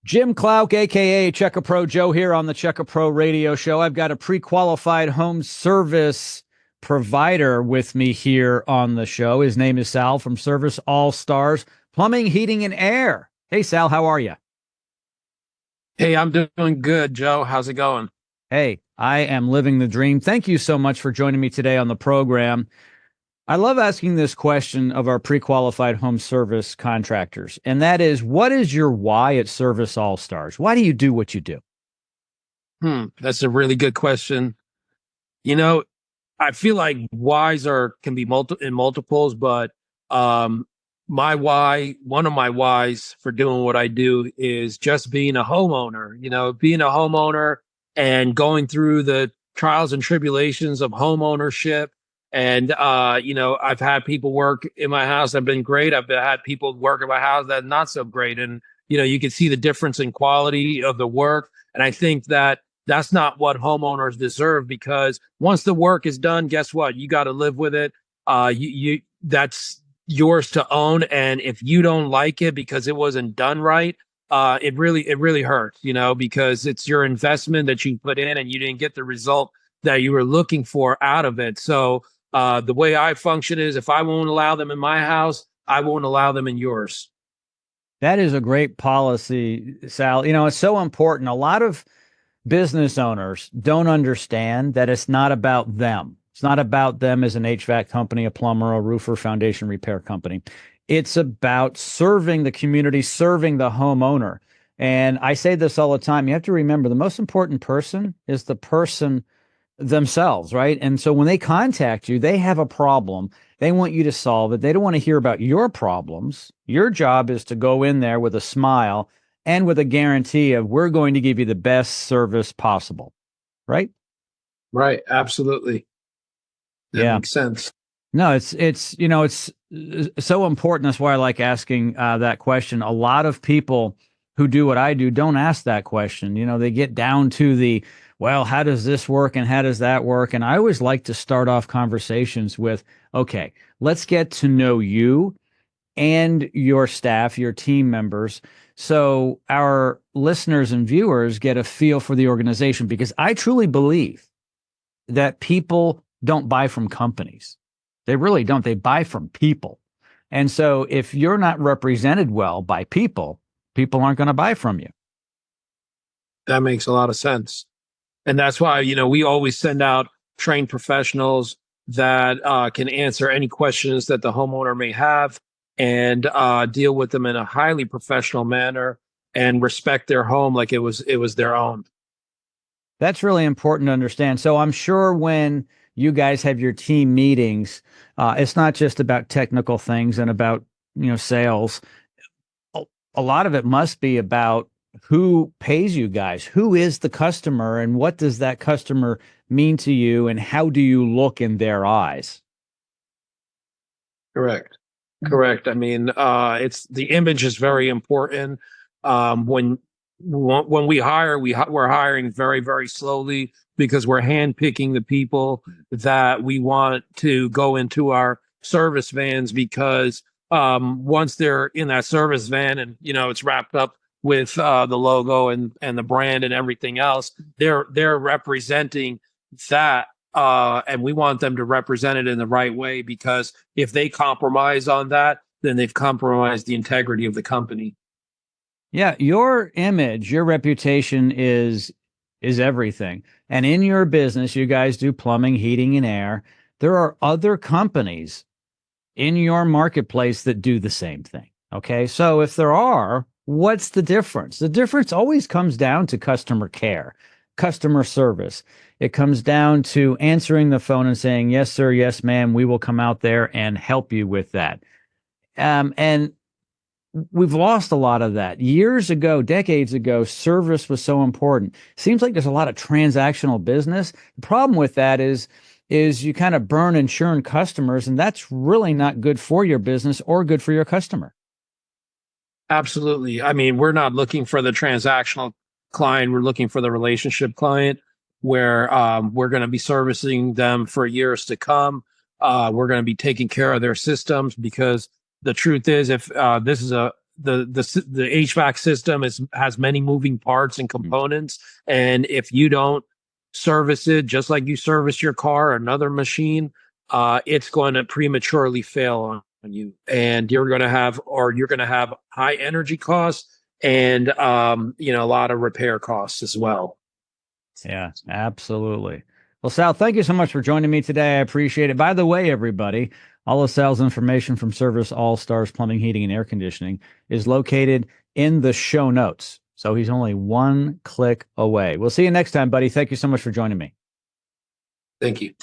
Jim Klauck, a.k.a. Pro Joe here on the Pro radio show. I've got a pre-qualified home service provider with me here on the show. His name is Sal from Service All Stars Plumbing, Heating, and Air. Hey, Sal, how are you? Hey, I'm doing good, Joe. How's it going? Hey, I am living the dream. Thank you so much for joining me today on the program. I love asking this question of our pre-qualified home service contractors, and that is, what is your why at Service All Stars? Why do you do what you do? That's a really good question. You know, I feel like whys can be in multiples, but my why, one of my whys for doing what I do is just being a homeowner. You know, being a homeowner and going through the trials and tribulations of home ownership. And, I've had people work in my house that have been great. I've had people work in my house that are not so great. And, you can see the difference in quality of the work. And I think that that's not what homeowners deserve, because once the work is done, guess what? You got to live with it. That's yours to own. And if you don't like it because it wasn't done right, it really hurts, because it's your investment that you put in and you didn't get the result that you were looking for out of it. So, the way I function is, if I won't allow them in my house, I won't allow them in yours. That is a great policy, Sal. It's so important. A lot of business owners don't understand that it's not about them. It's not about them as an HVAC company, a plumber, a roofer, foundation repair company. It's about serving the community, serving the homeowner. And I say this all the time. You have to remember, the most important person is the person themselves, right? And so when they contact you, they have a problem. They want you to solve it. They don't want to hear about your problems. Your job is to go in there with a smile and with a guarantee of, we're going to give you the best service possible. Right? Right. Absolutely. That makes sense. No, it's so important. That's why I like asking that question. A lot of people who do what I do don't ask that question. They get down to the, well, how does this work and how does that work? And I always like to start off conversations with, okay, let's get to know you and your staff, your team members, so our listeners and viewers get a feel for the organization, because I truly believe that people don't buy from companies. They really don't. They buy from people. And so if you're not represented well by people, people aren't going to buy from you. That makes a lot of sense. And that's why, we always send out trained professionals that can answer any questions that the homeowner may have, and deal with them in a highly professional manner and respect their home like it was their own. That's really important to understand. So I'm sure when you guys have your team meetings, it's not just about technical things and about, sales. A lot of it must be about who pays you guys, who is the customer, and what does that customer mean to you, and how do you look in their eyes? Correct. I mean, it's the image is very important. When we hire, we're hiring very, very slowly, because we're handpicking the people that we want to go into our service vans, because once they're in that service van and, it's wrapped up with the logo and the brand and everything else, they're representing that. And we want them to represent it in the right way, because if they compromise on that, then they've compromised the integrity of the company. Yeah, your image, your reputation is everything. And in your business, you guys do plumbing, heating, and air. There are other companies in your marketplace that do the same thing. Okay, so if there are, what's the difference? The difference always comes down to customer care, customer service. It comes down to answering the phone and saying, yes, sir, yes, ma'am, we will come out there and help you with that. And we've lost a lot of that. Years ago, decades ago, service was so important. Seems like there's a lot of transactional business. The problem with that is you kind of burn and churn customers, and that's really not good for your business or good for your customer. Absolutely. I mean, we're not looking for the transactional client. We're looking for the relationship client, where we're going to be servicing them for years to come. We're going to be taking care of their systems, because the truth is, if this is the HVAC system has many moving parts and components, and if you don't service it just like you service your car or another machine, it's going to prematurely fail on you, and you're going to have high energy costs and a lot of repair costs as well. Yeah, absolutely. Well, Sal, thank you so much for joining me today. I appreciate it. By the way, everybody, all of Sal's information from Service All Stars Plumbing, Heating, and Air Conditioning is located in the show notes. So he's only one click away. We'll see you next time, buddy. Thank you so much for joining me. Thank you.